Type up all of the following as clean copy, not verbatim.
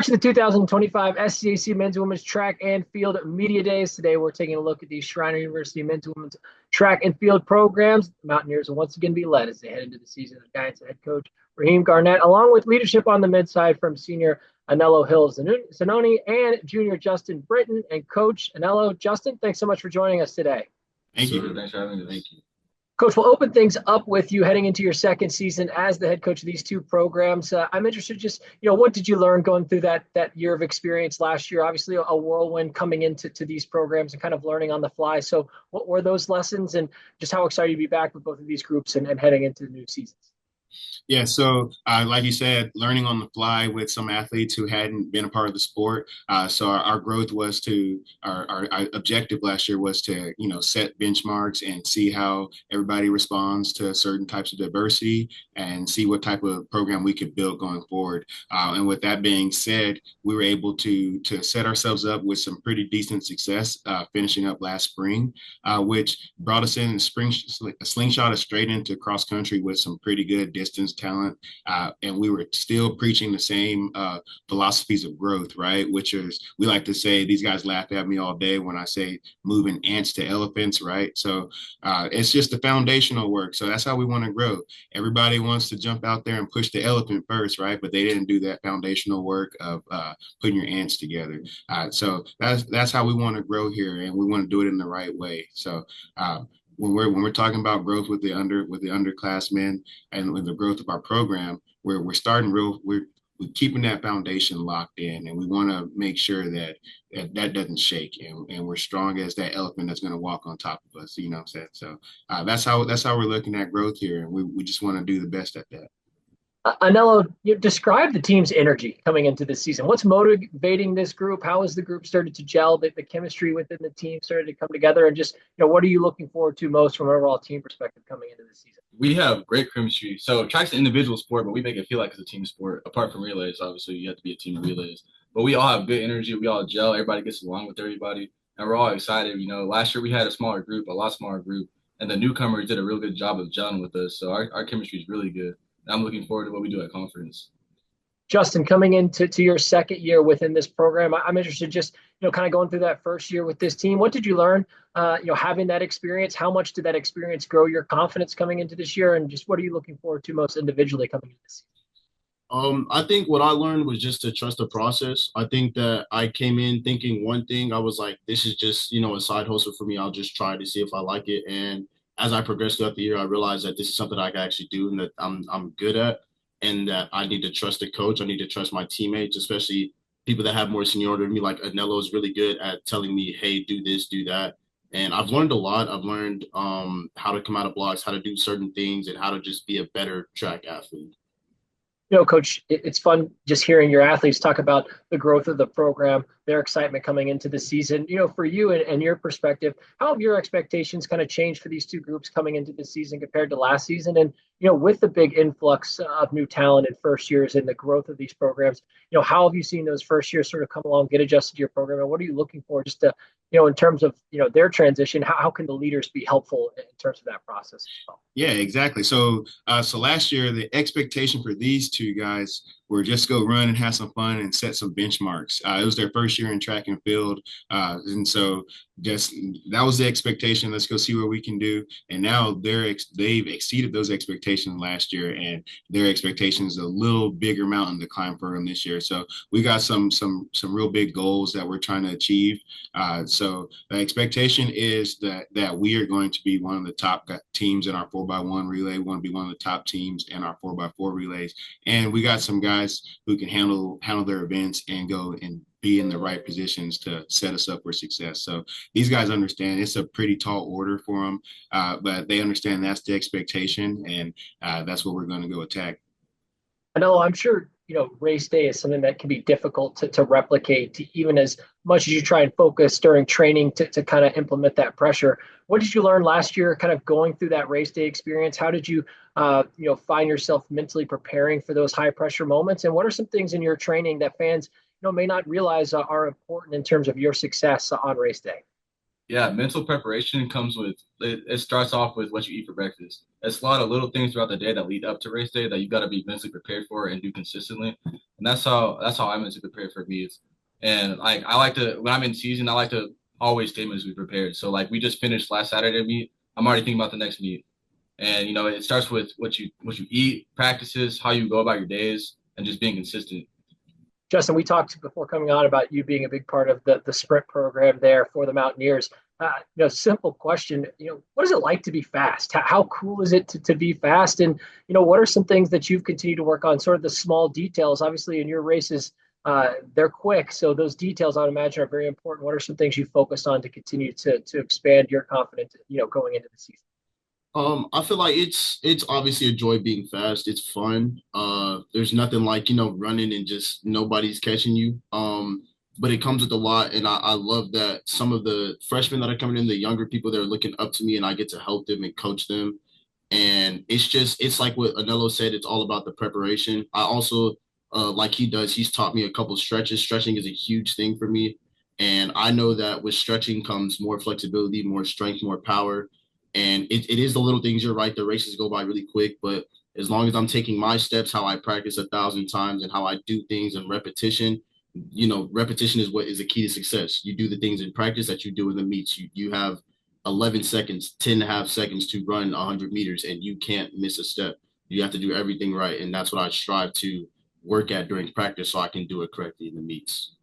Watching the 2025 SCAC Men's and Women's Track and Field Media Days. Today, we're taking a look at the Schreiner University Men's and Women's Track and Field programs. The Mountaineers will once again be led as they head into the season. The guidance of head coach Rajeem Garnett, along with leadership on the mid side from senior Anello Hill-Zanoni and junior Justin Britton and coach Anello. Justin, thanks so much for joining us today. Thank you. Thanks for having me. Thank you. Coach, we'll open things up with you heading into your second season as the head coach of these two programs. I'm interested just, what did you learn going through that year of experience last year? Obviously a whirlwind coming into these programs and kind of learning on the fly. So what were those lessons and just how excited you to be back with both of these groups and heading into the new seasons? Yeah, so like you said, learning on the fly with some athletes who hadn't been a part of the sport. So our growth was our objective last year was to, set benchmarks and see how everybody responds to certain types of diversity and see what type of program we could build going forward. And with that being said, we were able to set ourselves up with some pretty decent success finishing up last spring, which brought us in spring, slingshot us straight into cross country with some pretty good distance talent, and we were still preaching the same philosophies of growth, right? Which is, we like to say, these guys laugh at me all day when I say moving ants to elephants, right? So it's just the foundational work. So that's how we want to grow. Everybody wants to jump out there and push the elephant first, right? But they didn't do that foundational work of putting your ants together. So that's how we want to grow here, and we want to do it in the right way. So when we're talking about growth with the underclassmen and with the growth of our program, we're starting we're keeping that foundation locked in, and we want to make sure that doesn't shake, and we're strong as that elephant that's going to walk on top of us. You know what I'm saying? So that's how we're looking at growth here, and we just want to do the best at that. Anello, you describe the team's energy coming into this season. What's motivating this group? How has the group started to gel? The chemistry within the team started to come together, and just what are you looking forward to most from an overall team perspective coming into this season? We have great chemistry. So track's an individual sport, but we make it feel like it's a team sport. Apart from relays, obviously you have to be a team of relays. But we all have good energy. We all gel. Everybody gets along with everybody, and we're all excited. Last year we had a lot smaller group, and the newcomers did a real good job of gelling with us. So our chemistry is really good. I'm looking forward to what we do at conference. Justin, coming into your second year within this program, I'm interested just, kind of going through that first year with this team. What did you learn, having that experience? How much did that experience grow your confidence coming into this year? And just what are you looking forward to most individually coming into this season? I think what I learned was just to trust the process. I think that I came in thinking one thing. I was like, this is just, a side hustle for me. I'll just try to see if I like it. And as I progressed throughout the year, I realized that this is something I can actually do and that I'm good at, and that I need to trust the coach. I need to trust my teammates, especially people that have more seniority than me. Like Anello is really good at telling me, hey, do this, do that. And I've learned a lot. I've learned how to come out of blocks, how to do certain things, and how to just be a better track athlete. Coach, it's fun just hearing your athletes talk about the growth of the program, their excitement coming into the season. For you and your perspective, how have your expectations kind of changed for these two groups coming into the season compared to last season? And, with the big influx of new talent in first years and the growth of these programs, how have you seen those first years sort of come along, get adjusted to your program? And what are you looking for just to, in terms of, their transition, how can the leaders be helpful in terms of that process as well? Yeah, exactly. So last year, the expectation for these two guys were just go run and have some fun and set some benchmarks. It was their first year in track and field. And so that was the expectation. Let's go see what we can do. And now they've exceeded those expectations last year, and their expectations a little bigger mountain to climb for them this year. So we got some real big goals that we're trying to achieve. So the expectation is that we are going to be one of the top teams in our 4x1 relay. We want to be one of the top teams in our 4x4 relays. And we got some guys who can handle their events and go and be in the right positions to set us up for success. So these guys understand it's a pretty tall order for them, but they understand that's the expectation, and that's what we're going to go attack. I know, I'm sure, race day is something that can be difficult to replicate, even as much as you try and focus during training to kind of implement that pressure. What did you learn last year kind of going through that race day experience? How did you, find yourself mentally preparing for those high pressure moments? And what are some things in your training that fans, may not realize are important in terms of your success on race day? Yeah, mental preparation comes with it starts off with what you eat for breakfast. It's a lot of little things throughout the day that lead up to race day that you got to be mentally prepared for and do consistently. And that's how I mentally prepare for meets. And like I like to when I'm in season, I like to always stay mentally prepared. So like we just finished last Saturday meet. I'm already thinking about the next meet. And it starts with what you eat, practices, how you go about your days, and just being consistent. Justin, we talked before coming on about you being a big part of the sprint program there for the Mountaineers. Simple question. What is it like to be fast? How cool is it to be fast? And what are some things that you've continued to work on? Sort of the small details. Obviously, in your races, they're quick, so those details I would imagine are very important. What are some things you focused on to continue to expand your confidence? Going into the season. I feel like it's obviously a joy being fast. It's fun. There's nothing like, running and just nobody's catching you. But it comes with a lot, and I love that some of the freshmen that are coming in, the younger people, they're looking up to me, and I get to help them and coach them. And it's like what Anello said. It's all about the preparation. I also, like he does, he's taught me a couple stretches. Stretching is a huge thing for me, and I know that with stretching comes more flexibility, more strength, more power. And it is the little things. You're right. The races go by really quick, but as long as I'm taking my steps, how I practice 1,000 times and how I do things in repetition, repetition is what is the key to success. You do the things in practice that you do in the meets. You have 11 seconds, 10 and a half seconds to run 100 meters, and you can't miss a step. You have to do everything right. And that's what I strive to work at during practice so I can do it correctly in the meets.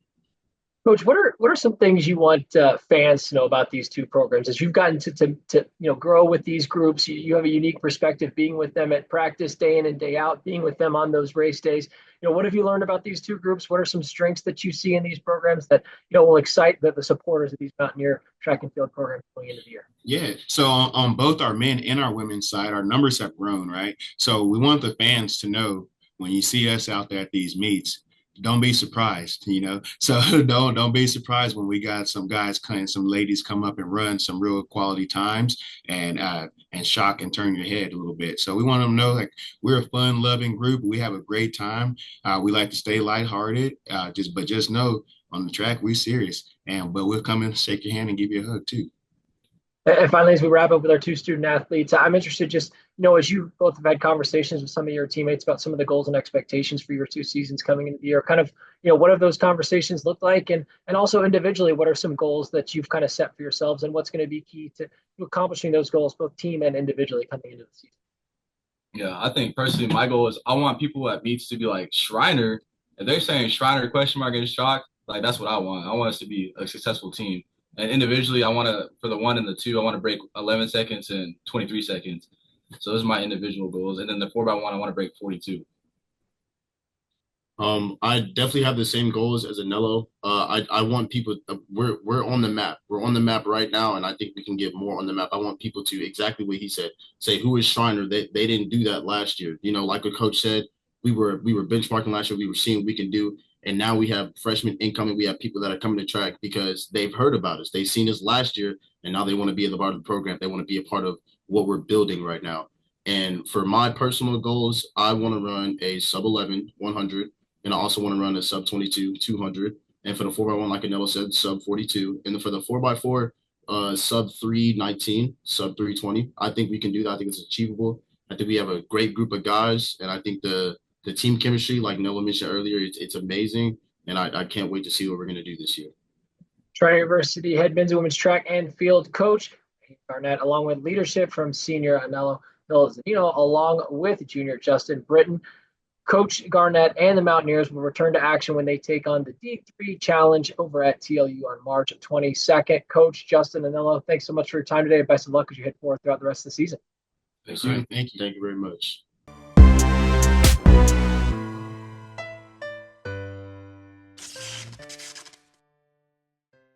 Coach, what are some things you want fans to know about these two programs as you've gotten to grow with these groups? You have a unique perspective being with them at practice day in and day out, being with them on those race days. What have you learned about these two groups? What are some strengths that you see in these programs that will excite the supporters of these Mountaineer track and field programs going into the year? Yeah. So on both our men and our women's side, our numbers have grown, right? So we want the fans to know when you see us out there at these meets, don't be surprised, So don't be surprised when we got some guys and some ladies come up and run some real quality times and shock and turn your head a little bit. So we want them to know like we're a fun, loving group. We have a great time. We like to stay lighthearted. Just know on the track we're serious. But we'll come and shake your hand and give you a hug too. And finally, as we wrap up with our two student athletes, I'm interested just, as you both have had conversations with some of your teammates about some of the goals and expectations for your two seasons coming into the year, kind of, what have those conversations looked like? And also individually, what are some goals that you've kind of set for yourselves and what's going to be key to accomplishing those goals, both team and individually coming into the season? Yeah, I think personally, my goal is I want people at meets to be like Schreiner. If they're saying Schreiner question mark and shock, like that's what I want. I want us to be a successful team. And individually, I want to, for the 1 and the 2, I want to break 11 seconds and 23 seconds. So those are my individual goals. And then the 4x1, I want to break 42. I definitely have the same goals as Anello. I want people. We're on the map. We're on the map right now, and I think we can get more on the map. I want people to exactly what he said. Say who is Schreiner. They didn't do that last year. Like what Coach said, we were benchmarking last year. We were seeing what we can do. And now we have freshmen incoming. We have people that are coming to track because they've heard about us. They've seen us last year, and now they want to be a part of the program. They want to be a part of what we're building right now. And for my personal goals, I want to run a sub 11 100, and I also want to run a sub 22 200. And for the 4x1, like Anello said, sub 42. And then for the 4x4, sub 319, sub 320. I think we can do that. I think it's achievable. I think we have a great group of guys, and I think the team chemistry, like Noah mentioned earlier, it's amazing, and I can't wait to see what we're going to do this year. Schreiner University head men's and women's track and field coach Garnett, along with leadership from senior Anello Hill-Zanoni, along with junior Justin Britton. Coach Garnett and the Mountaineers will return to action when they take on the D3 Challenge over at TLU on March 22nd. Coach Justin Anello, thanks so much for your time today, and best of luck as you head forward throughout the rest of the season. Thank you. Thank you very much.